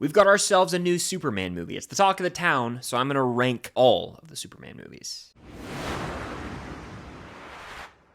We've got ourselves a new Superman movie. It's the talk of the town, so I'm going to rank all of the Superman movies.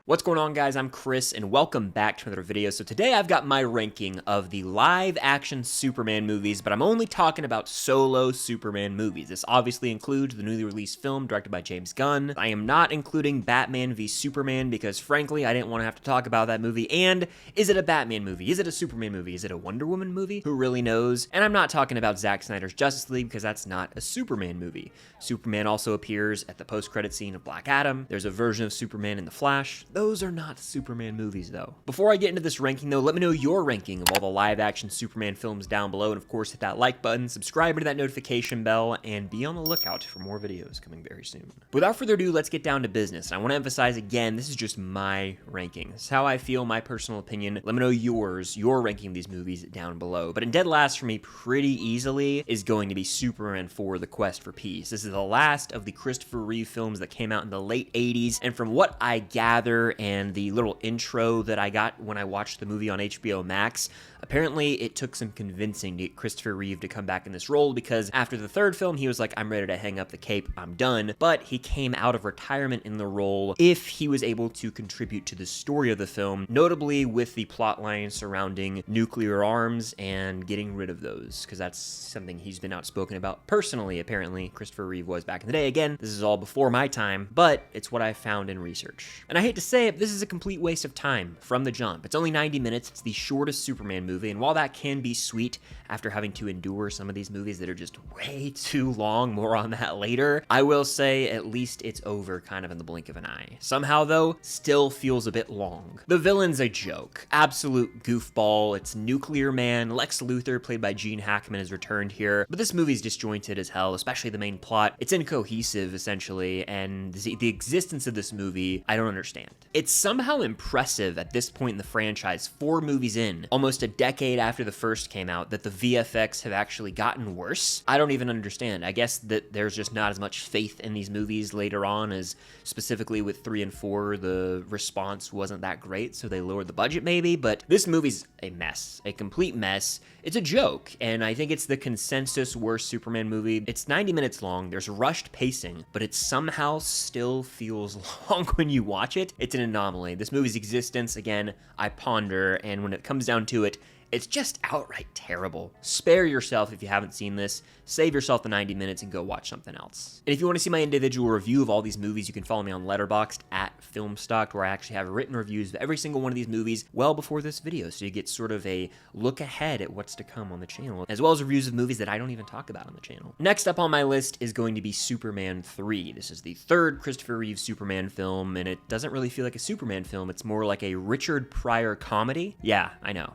What's going on, guys? I'm Chris, and welcome back to another video. So today I've got my ranking of the live-action Superman movies, but I'm only talking about solo Superman movies. This obviously includes the newly released film directed by James Gunn. I am not including Batman v Superman because, frankly, I didn't want to have to talk about that movie. And is it a Batman movie? Is it a Superman movie? Is it a Wonder Woman movie? Who really knows? And I'm not talking about Zack Snyder's Justice League because that's not a Superman movie. Superman also appears at the post-credit scene of Black Adam. There's a version of Superman in The Flash. Those are not Superman movies, though. Before I get into this ranking, though, let me know your ranking of all the live-action Superman films down below, and of course, hit that like button, subscribe to that notification bell, and be on the lookout for more videos coming very soon. Without further ado, let's get down to business. And I want to emphasize again, this is just my ranking. This is how I feel, my personal opinion. Let me know yours, your ranking of these movies down below. But in dead last for me, pretty easily, is going to be Superman 4: The Quest for Peace. This is the last of the Christopher Reeve films that came out in the late 80s, and from what I gather and the little intro that I got when I watched the movie on HBO Max, apparently it took some convincing to get Christopher Reeve to come back in this role, because after the third film, he was like, I'm ready to hang up the cape, I'm done. But he came out of retirement in the role if he was able to contribute to the story of the film, notably with the plot line surrounding nuclear arms and getting rid of those, because that's something he's been outspoken about personally, apparently. Christopher Reeve was back in the day. Again, this is all before my time, but it's what I found in research. And I hate to say it, this is a complete waste of time from the jump. It's only 90 minutes, it's the shortest Superman movie, and while that can be sweet after having to endure some of these movies that are just way too long, more on that later, I will say at least it's over kind of in the blink of an eye. Somehow, though, still feels a bit long. The villain's a joke. Absolute goofball. It's Nuclear Man. Lex Luthor, played by Gene Hackman, has returned here, but this movie's disjointed as hell, especially the main plot. It's incohesive, essentially, and the existence of this movie, I don't understand. It's somehow impressive at this point in the franchise, 4 movies in, almost a decade after the first came out, that the VFX have actually gotten worse. I don't even understand. I guess that there's just not as much faith in these movies later on, as specifically with 3 and 4, the response wasn't that great, so they lowered the budget maybe, but this movie's a mess, a complete mess. It's a joke, and I think it's the consensus worst Superman movie. It's 90 minutes long, there's rushed pacing, but it somehow still feels long when you watch it. It's an anomaly. This movie's existence, again, I ponder, and when it comes down to it, it's just outright terrible. Spare yourself if you haven't seen this. Save yourself the 90 minutes and go watch something else. And if you want to see my individual review of all these movies, you can follow me on Letterboxd at Filmstock, where I actually have written reviews of every single one of these movies well before this video, so you get sort of a look ahead at what's to come on the channel, as well as reviews of movies that I don't even talk about on the channel. Next up on my list is going to be Superman 3. This is the third Christopher Reeve Superman film, and it doesn't really feel like a Superman film. It's more like a Richard Pryor comedy. Yeah, I know.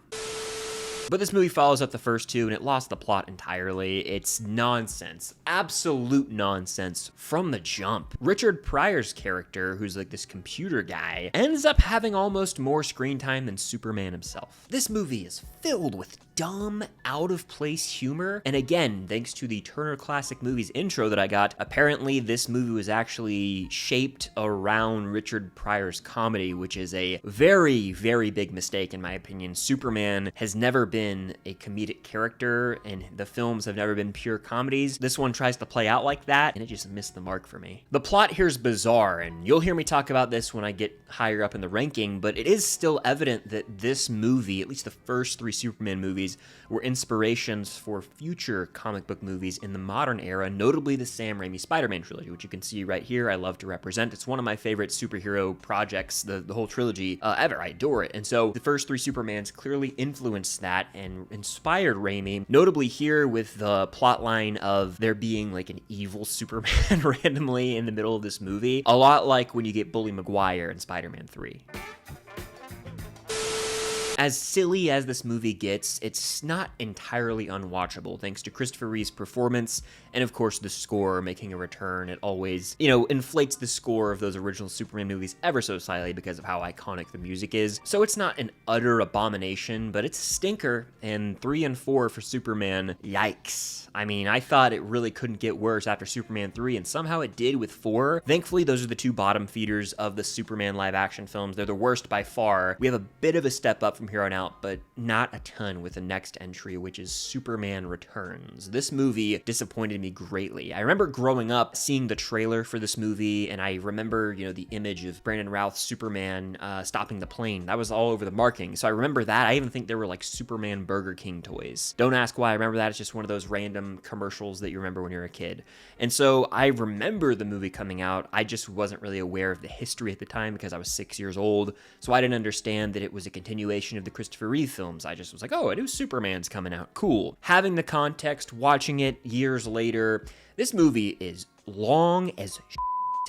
But this movie follows up the first two, and it lost the plot entirely. It's nonsense. Absolute nonsense from the jump. Richard Pryor's character, who's like this computer guy, ends up having almost more screen time than Superman himself. This movie is filled with dumb, out-of-place humor, and again, thanks to the Turner Classic Movies intro that I got, apparently this movie was actually shaped around Richard Pryor's comedy, which is a very, very big mistake in my opinion. Superman has never been a comedic character, and the films have never been pure comedies. This one tries to play out like that, and it just missed the mark for me. The plot here is bizarre, and you'll hear me talk about this when I get higher up in the ranking, but it is still evident that this movie, at least the first 3 Superman movies, were inspirations for future comic book movies in the modern era, notably the Sam Raimi Spider-Man trilogy, which you can see right here. I love to represent. It's one of my favorite superhero projects, the whole trilogy ever. I adore it. And so the first 3 Supermans clearly influenced that and inspired Raimi, notably here with the plot line of there being like an evil Superman randomly in the middle of this movie. A lot like when you get Bully Maguire in Spider-Man 3. As silly as this movie gets, it's not entirely unwatchable thanks to Christopher Reeve's performance and of course the score making a return. It always, inflates the score of those original Superman movies ever so slightly because of how iconic the music is. So it's not an utter abomination, but it's a stinker, and 3 and 4 for Superman, yikes. I mean, I thought it really couldn't get worse after Superman 3, and somehow it did with 4. Thankfully, those are the 2 bottom feeders of the Superman live action films. They're the worst by far. We have a bit of a step up from here on out, but not a ton with the next entry, which is Superman Returns. This movie disappointed me greatly. I remember growing up seeing the trailer for this movie, and I remember, the image of Brandon Routh's Superman stopping the plane. That was all over the marketing, so I remember that. I even think there were like Superman Burger King toys. Don't ask why I remember that. It's just one of those random commercials that you remember when you're a kid. And so I remember the movie coming out. I just wasn't really aware of the history at the time because I was 6 years old, so I didn't understand that it was a continuation of the Christopher Reeve films. I just was like, oh, a new Superman's coming out. Cool. Having the context, watching it years later, this movie is long as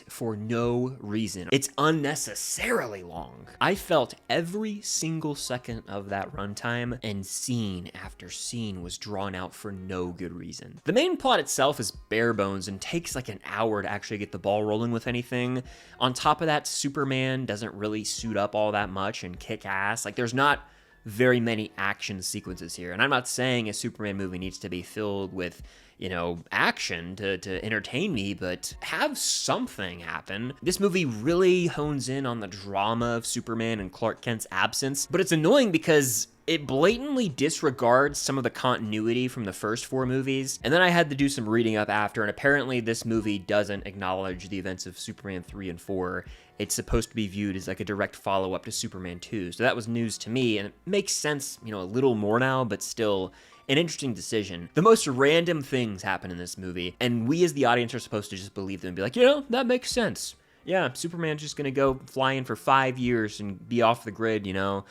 for no reason. It's unnecessarily long. I felt every single second of that runtime, and scene after scene was drawn out for no good reason. The main plot itself is bare bones and takes like an hour to actually get the ball rolling with anything. On top of that, Superman doesn't really suit up all that much and kick ass. Like, there's not very many action sequences here. And I'm not saying a Superman movie needs to be filled with, action to entertain me, but have something happen. This movie really hones in on the drama of Superman and Clark Kent's absence, but it's annoying because it blatantly disregards some of the continuity from the first 4 movies. And then I had to do some reading up after, and apparently this movie doesn't acknowledge the events of Superman 3 and 4. It's supposed to be viewed as like a direct follow-up to Superman 2. So that was news to me, and it makes sense, a little more now, but still an interesting decision. The most random things happen in this movie, and we as the audience are supposed to just believe them and be like, that makes sense. Yeah, Superman's just gonna go flying for 5 years and be off the grid, to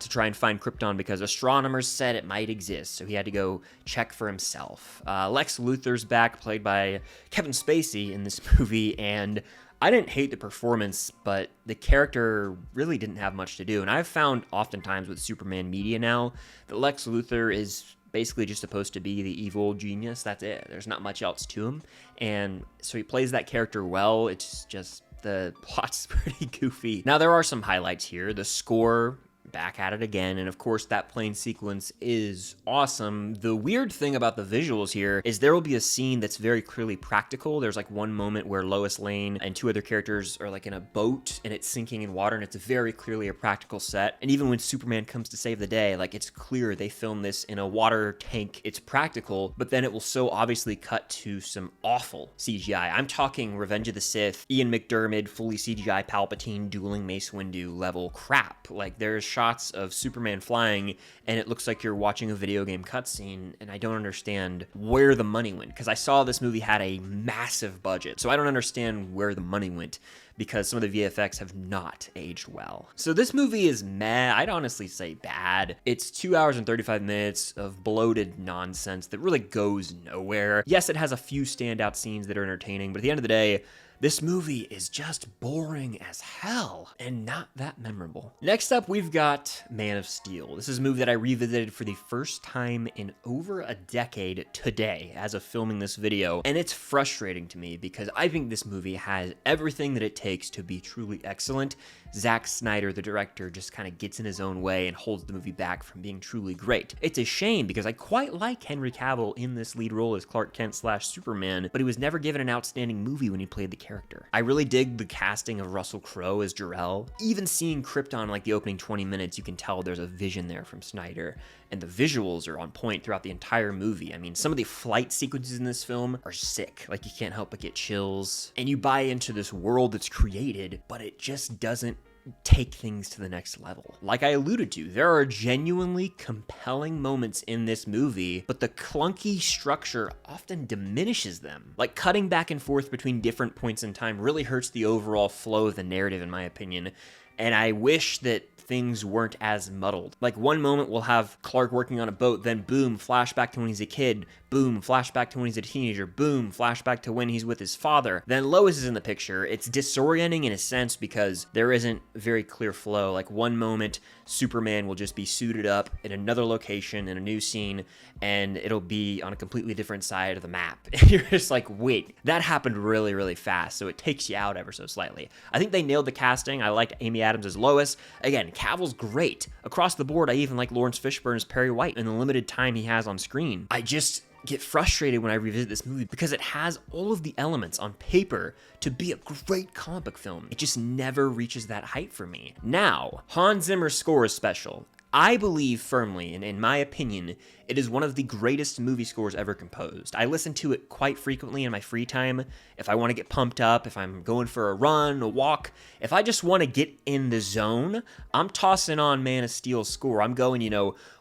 try and find Krypton because astronomers said it might exist, so he had to go check for himself. Lex Luthor's back, played by Kevin Spacey in this movie, and I didn't hate the performance, but the character really didn't have much to do. And I've found oftentimes with Superman media now that Lex Luthor is basically just supposed to be the evil genius. That's it. There's not much else to him. And so he plays that character well. It's just the plot's pretty goofy. Now, there are some highlights here. The score, back at it again, and of course that plane sequence is awesome. The weird thing about the visuals here is there will be a scene that's very clearly practical. There's like one moment where Lois Lane and 2 other characters are like in a boat and it's sinking in water, and it's very clearly a practical set. And even when Superman comes to save the day, like, it's clear they filmed this in a water tank. It's practical, but then it will so obviously cut to some awful CGI. I'm talking Revenge of the Sith, Ian McDiarmid, fully CGI Palpatine dueling Mace Windu level crap. Like, there's shots of Superman flying and it looks like you're watching a video game cutscene, and I don't understand where the money went, because I saw this movie had a massive budget, so I don't understand where the money went, because some of the VFX have not aged well. So this movie is meh. I'd honestly say bad. It's 2 hours and 35 minutes of bloated nonsense that really goes nowhere. Yes, it has a few standout scenes that are entertaining, but at the end of the day, this movie is just boring as hell and not that memorable. Next up, we've got Man of Steel. This is a movie that I revisited for the first time in over a decade today as of filming this video, and it's frustrating to me because I think this movie has everything that it takes to be truly excellent. Zack Snyder, the director, just kind of gets in his own way and holds the movie back from being truly great. It's a shame because I quite like Henry Cavill in this lead role as Clark Kent / Superman, but he was never given an outstanding movie when he played the character. I really dig the casting of Russell Crowe as Jor-El. Even seeing Krypton like the opening 20 minutes, you can tell there's a vision there from Snyder, and the visuals are on point throughout the entire movie. I mean, some of the flight sequences in this film are sick. Like, you can't help but get chills, and you buy into this world that's created, but it just doesn't take things to the next level. Like I alluded to, there are genuinely compelling moments in this movie, but the clunky structure often diminishes them. Like, cutting back and forth between different points in time really hurts the overall flow of the narrative, in my opinion, and I wish that things weren't as muddled. Like, one moment we'll have Clark working on a boat, then boom, flashback to when he's a kid, boom, flashback to when he's a teenager, boom, flashback to when he's with his father. Then Lois is in the picture. It's disorienting in a sense because there isn't very clear flow. Like, one moment, Superman will just be suited up in another location in a new scene, and it'll be on a completely different side of the map. And you're just like, wait, that happened really, really fast, so it takes you out ever so slightly. I think they nailed the casting. I liked Amy Adams as Lois. Again, Cavill's great. Across the board, I even like Lawrence Fishburne as Perry White in the limited time he has on screen. I just get frustrated when I revisit this movie because it has all of the elements on paper to be a great comic book film. It just never reaches that height for me. Now, Hans Zimmer's score is special. I believe firmly, and in my opinion, it is one of the greatest movie scores ever composed. I listen to it quite frequently in my free time. If I want to get pumped up, if I'm going for a run, a walk, if I just want to get in the zone, I'm tossing on Man of Steel's score. I'm going,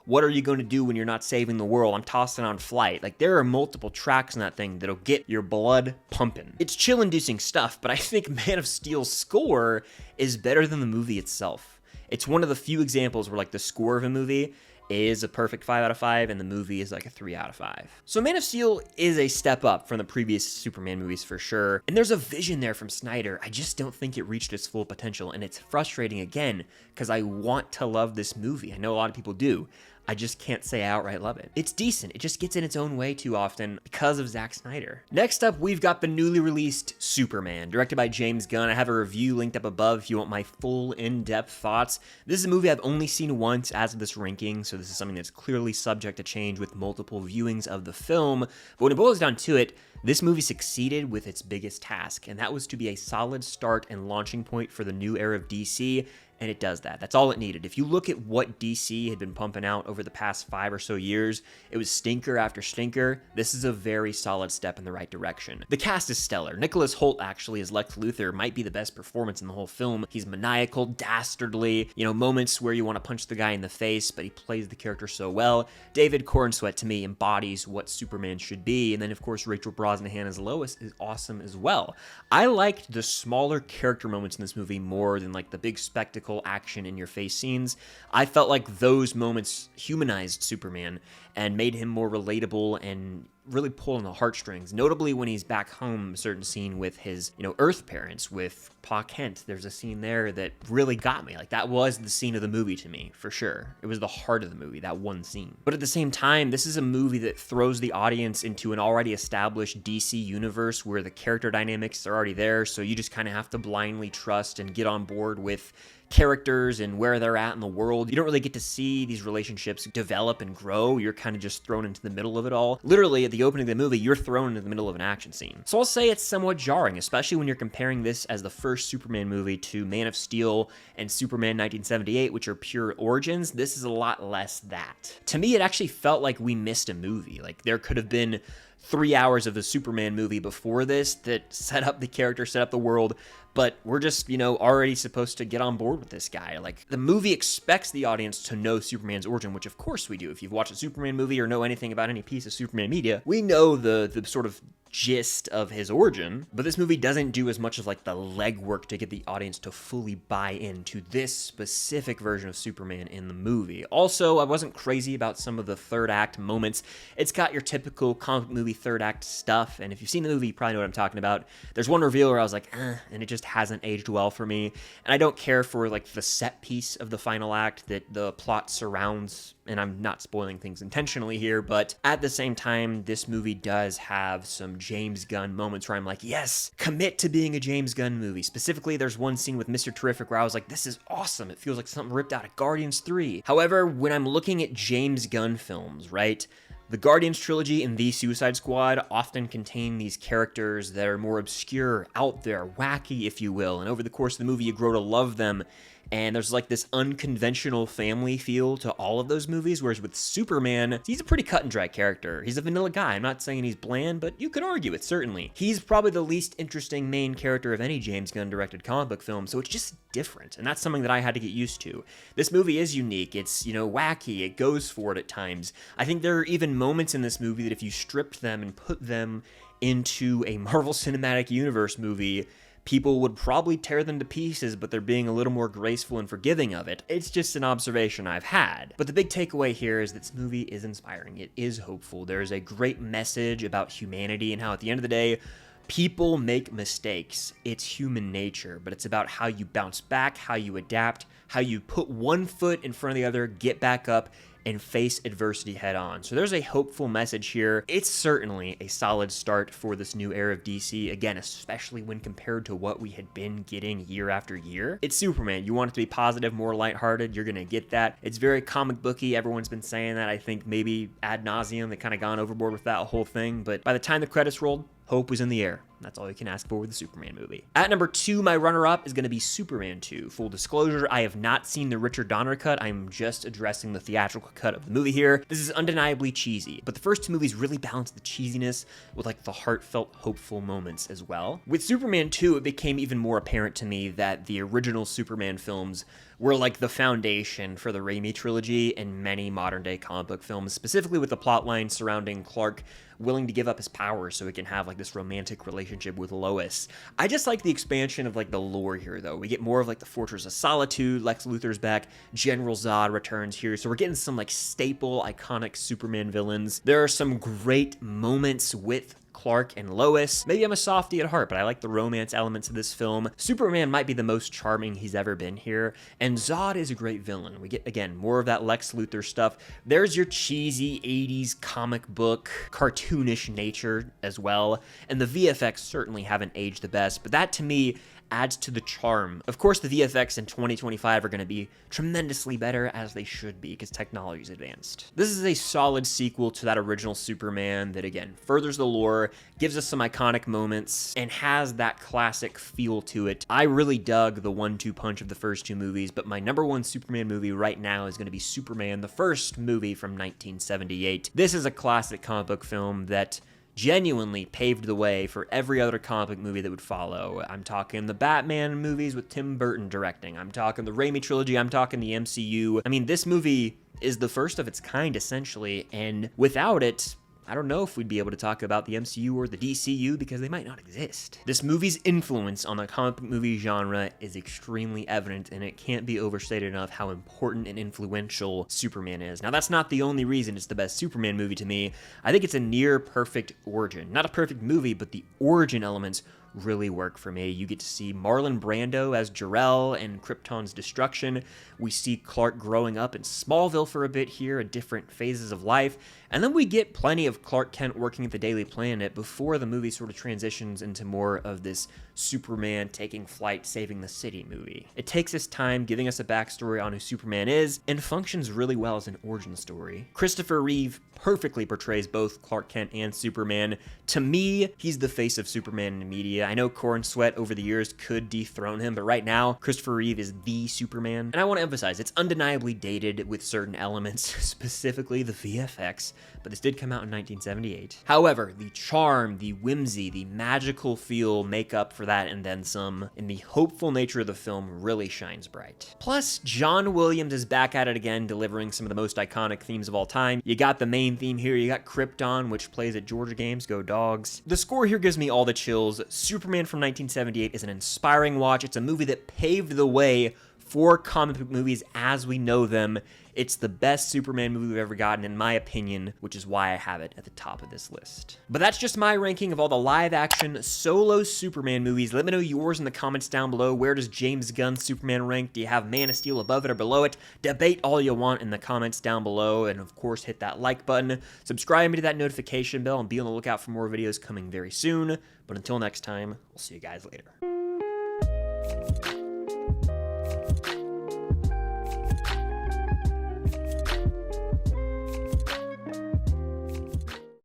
what are you going to do when you're not saving the world? I'm tossing on Flight. Like, there are multiple tracks in that thing that'll get your blood pumping. It's chill-inducing stuff, but I think Man of Steel's score is better than the movie itself. It's one of the few examples where, like, the score of a movie is a perfect 5 out of 5, and the movie is like a 3 out of 5. So Man of Steel is a step up from the previous Superman movies for sure, and there's a vision there from Snyder. I just don't think it reached its full potential, and it's frustrating again, because I want to love this movie. I know a lot of people do. I just can't say I outright love it. It's decent. It just gets in its own way too often because of Zack Snyder. Next up, we've got the newly released Superman, directed by James Gunn. I have a review linked up above if you want my full in-depth thoughts. This is a movie I've only seen once as of this ranking, so this is something that's clearly subject to change with multiple viewings of the film. But when it boils down to it, this movie succeeded with its biggest task, and that was to be a solid start and launching point for the new era of DC, and it does that. That's all it needed. If you look at what DC had been pumping out over the past 5 or so years, it was stinker after stinker. This is a very solid step in the right direction. The cast is stellar. Nicholas Hoult actually as Lex Luthor might be the best performance in the whole film. He's maniacal, dastardly, moments where you want to punch the guy in the face, but he plays the character so well. David Corenswet, to me, embodies what Superman should be, and then of course Rachel Brosnahan as Lois is awesome as well. I liked the smaller character moments in this movie more than like the big spectacle action in your face scenes. I felt like those moments humanized Superman and made him more relatable and really pull on the heartstrings. Notably when he's back home, a certain scene with his, Earth parents, with Pa Kent. There's a scene there that really got me. Like, that was the scene of the movie to me, for sure. It was the heart of the movie, that one scene. But at the same time, this is a movie that throws the audience into an already established DC universe where the character dynamics are already there, so you just kind of have to blindly trust and get on board with characters and where they're at in the world. You don't really get to see these relationships develop and grow. You're kind of just thrown into the middle of it all. Literally, at the opening of the movie, you're thrown into the middle of an action scene. So I'll say it's somewhat jarring, especially when you're comparing this as the first Superman movie to Man of Steel and Superman 1978, which are pure origins. This is a lot less that. To me, it actually felt like we missed a movie. Like, there could have been 3 hours of the Superman movie before this that set up the character, set up the world, but we're just, already supposed to get on board with this guy. Like, the movie expects the audience to know Superman's origin, which of course we do. If you've watched a Superman movie or know anything about any piece of Superman media, we know the sort of gist of his origin, but this movie doesn't do as much of like the legwork to get the audience to fully buy into this specific version of Superman in the movie. Also, I wasn't crazy about some of the third act moments. It's got your typical comic movie third act stuff, and if you've seen the movie, you probably know what I'm talking about. There's one reveal where I was like, and it just hasn't aged well for me, and I don't care for like the set piece of the final act that the plot surrounds, and I'm not spoiling things intentionally here, but at the same time, this movie does have some James Gunn moments where I'm like, yes, commit to being a James Gunn movie. Specifically, there's one scene with Mr. Terrific where I was like, this is awesome. It feels like something ripped out of Guardians 3. However, when I'm looking at James Gunn films, right, the Guardians trilogy and the Suicide Squad often contain these characters that are more obscure, out there, wacky, if you will, and over the course of the movie, you grow to love them. And there's like this unconventional family feel to all of those movies, whereas with Superman, he's a pretty cut and dry character. He's a vanilla guy. I'm not saying he's bland, but you could argue it, certainly. He's probably the least interesting main character of any James Gunn directed comic book film, so it's just different, and that's something that I had to get used to. This movie is unique. It's, wacky. It goes for it at times. I think there are even moments in this movie that if you stripped them and put them into a Marvel Cinematic Universe movie, people would probably tear them to pieces, but they're being a little more graceful and forgiving of it. It's just an observation I've had. But the big takeaway here is that this movie is inspiring. It is hopeful. There's a great message about humanity and how at the end of the day, people make mistakes. It's human nature, but it's about how you bounce back, how you adapt, how you put one foot in front of the other, get back up, and face adversity head on. So there's a hopeful message here. It's certainly a solid start for this new era of DC, again, especially when compared to what we had been getting year after year. It's Superman. You want it to be positive, more lighthearted, you're gonna get that. It's very comic booky. Everyone's been saying that. I think maybe ad nauseum, they kind of gone overboard with that whole thing, but by the time the credits rolled, hope was in the air. That's all you can ask for with a Superman movie. At number 2, my runner-up is going to be Superman 2. Full disclosure, I have not seen the Richard Donner cut. I'm just addressing the theatrical cut of the movie here. This is undeniably cheesy, but the first 2 movies really balance the cheesiness with like the heartfelt, hopeful moments as well. With Superman 2, it became even more apparent to me that the original Superman films were like the foundation for the Raimi trilogy and many modern-day comic book films, specifically with the plotline surrounding Clark willing to give up his powers so he can have like this romantic relationship with Lois. I just like the expansion of like the lore here though. We get more of like the Fortress of Solitude, Lex Luthor's back, General Zod returns here, so we're getting some like staple iconic Superman villains. There are some great moments with Clark and Lois. Maybe I'm a softie at heart, but I like the romance elements of this film. Superman might be the most charming he's ever been here, and Zod is a great villain. We get, again, more of that Lex Luthor stuff. There's your cheesy 80s comic book, cartoonish nature as well, and the VFX certainly haven't aged the best, but that to me adds to the charm. Of course, the VFX in 2025 are going to be tremendously better, as they should be, because technology's advanced. This is a solid sequel to that original Superman that, again, furthers the lore, gives us some iconic moments, and has that classic feel to it. I really dug the 1-2 punch of the first 2 movies, but my number 1 Superman movie right now is going to be Superman, the first movie from 1978. This is a classic comic book film that genuinely paved the way for every other comic book movie that would follow. I'm talking the Batman movies with Tim Burton directing. I'm talking the Raimi trilogy. I'm talking the MCU. I mean, this movie is the first of its kind, essentially, and without it, I don't know if we'd be able to talk about the MCU or the DCU because they might not exist. This movie's influence on the comic book movie genre is extremely evident, and it can't be overstated enough how important and influential Superman is. Now, that's not the only reason it's the best Superman movie to me. I think it's a near perfect origin. Not a perfect movie, but the origin elements really work for me. You get to see Marlon Brando as Jor-El and Krypton's destruction. We see Clark growing up in Smallville for a bit here at different phases of life. And then we get plenty of Clark Kent working at the Daily Planet before the movie sort of transitions into more of this Superman taking flight, saving the city movie. It takes its time giving us a backstory on who Superman is and functions really well as an origin story. Christopher Reeve perfectly portrays both Clark Kent and Superman. To me, he's the face of Superman in the media. I know Corenswet over the years could dethrone him, but right now, Christopher Reeve is the Superman. And I want to emphasize, it's undeniably dated with certain elements, specifically the VFX, but this did come out in 1978. However, the charm, the whimsy, the magical feel make up for that and then some, and the hopeful nature of the film really shines bright. Plus, John Williams is back at it again, delivering some of the most iconic themes of all time. You got the main theme here, you got Krypton, which plays at Georgia games, go Dogs. The score here gives me all the chills. Superman from 1978 is an inspiring watch. It's a movie that paved the way for comic book movies as we know them. It's the best Superman movie we've ever gotten, in my opinion, which is why I have it at the top of this list. But that's just my ranking of all the live-action solo Superman movies. Let me know yours in the comments down below. Where does James Gunn's Superman rank? Do you have Man of Steel above it or below it? Debate all you want in the comments down below, and of course, hit that like button. Subscribe to that notification bell, and be on the lookout for more videos coming very soon. But until next time, we'll see you guys later.